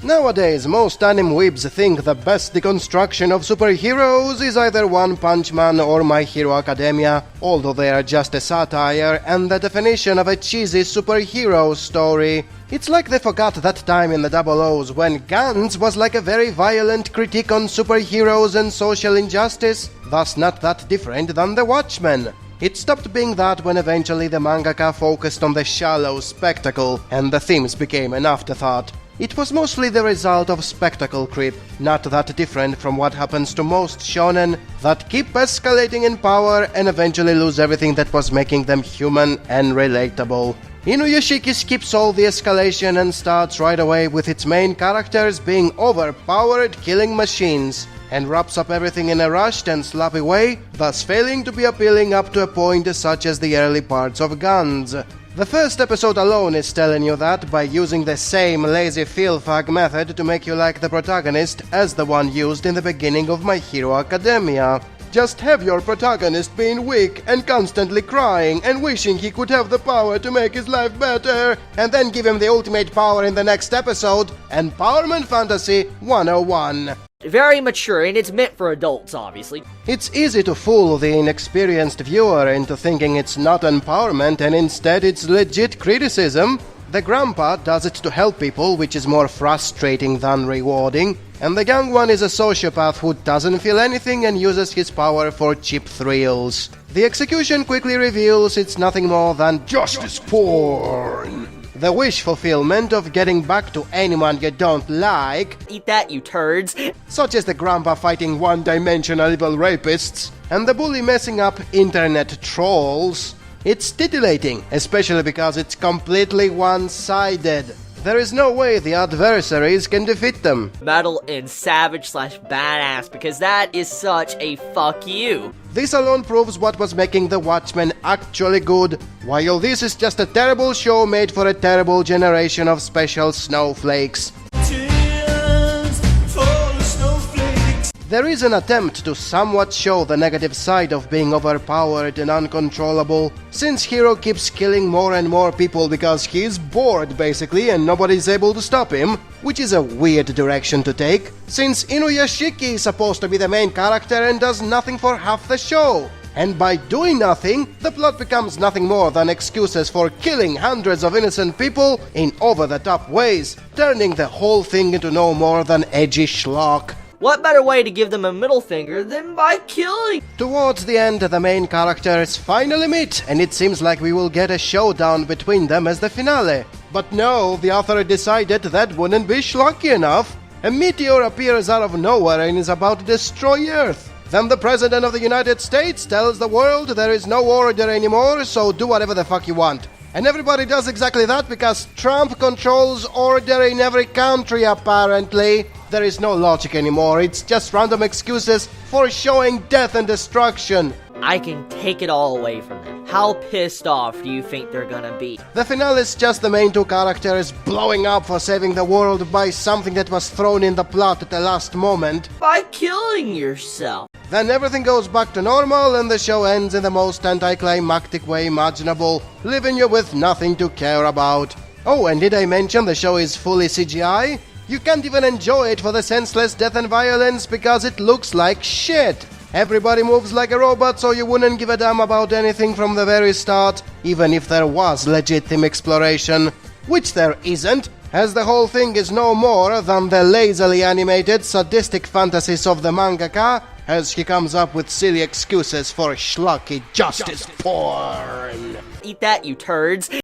Nowadays, most anime weebs think the best deconstruction of superheroes is either One Punch Man or My Hero Academia, although they are just a satire and the definition of a cheesy superhero story. It's like they forgot that time in the Double O's when Gantz was like a very violent critique on superheroes and social injustice, thus not that different than The Watchmen. It stopped being that when eventually the mangaka focused on the shallow spectacle and the themes became an afterthought. It was mostly the result of spectacle creep, not that different from what happens to most shonen that keep escalating in power and eventually lose everything that was making them human and relatable. Inuyashiki skips all the escalation and starts right away with its main characters being overpowered killing machines, and wraps up everything in a rushed and sloppy way, thus failing to be appealing up to a point such as the early parts of Gantz. The first episode alone is telling you that by using the same lazy feel-fag method to make you like the protagonist as the one used in the beginning of My Hero Academia. Just have your protagonist being weak and constantly crying and wishing he could have the power to make his life better, and then give him the ultimate power in the next episode. Empowerment Fantasy 101. Very mature, and it's meant for adults, obviously. It's easy to fool the inexperienced viewer into thinking it's not empowerment and instead it's legit criticism. The grandpa does it to help people, which is more frustrating than rewarding, and the young one is a sociopath who doesn't feel anything and uses his power for cheap thrills. The execution quickly reveals it's nothing more than justice porn. The wish fulfillment of getting back to anyone you don't like. Eat that, you turds. Such as the grandpa fighting one-dimensional evil rapists, and the bully messing up internet trolls. It's titillating, especially because it's completely one-sided. There is no way the adversaries can defeat them. Metal and savage/badass, because that is such a fuck you. This alone proves what was making The Watchmen actually good, while this is just a terrible show made for a terrible generation of special snowflakes. There is an attempt to somewhat show the negative side of being overpowered and uncontrollable, since Hero keeps killing more and more people because he's bored basically and nobody's able to stop him, which is a weird direction to take, since Inuyashiki is supposed to be the main character and does nothing for half the show. And by doing nothing, the plot becomes nothing more than excuses for killing hundreds of innocent people in over-the-top ways, turning the whole thing into no more than edgy schlock. What better way to give them a middle finger than by killing? Towards the end, the main characters finally meet, and it seems like we will get a showdown between them as the finale. But no, the author decided that wouldn't be schlocky enough. A meteor appears out of nowhere and is about to destroy Earth. Then the President of the United States tells the world there is no order anymore, so do whatever the fuck you want. And everybody does exactly that because Trump controls order in every country, apparently. There is no logic anymore, it's just random excuses for showing death and destruction. I can take it all away from them. How pissed off do you think they're gonna be? The finale is just the main two characters blowing up for saving the world by something that was thrown in the plot at the last moment. By killing yourself. Then everything goes back to normal and the show ends in the most anticlimactic way imaginable, leaving you with nothing to care about. Oh, and did I mention the show is fully CGI? You can't even enjoy it for the senseless death and violence because it looks like shit. Everybody moves like a robot, so you wouldn't give a damn about anything from the very start, even if there was legit theme exploration. Which there isn't, as the whole thing is no more than the lazily animated, sadistic fantasies of the mangaka, as he comes up with silly excuses for schlocky justice porn. Eat that, you turds.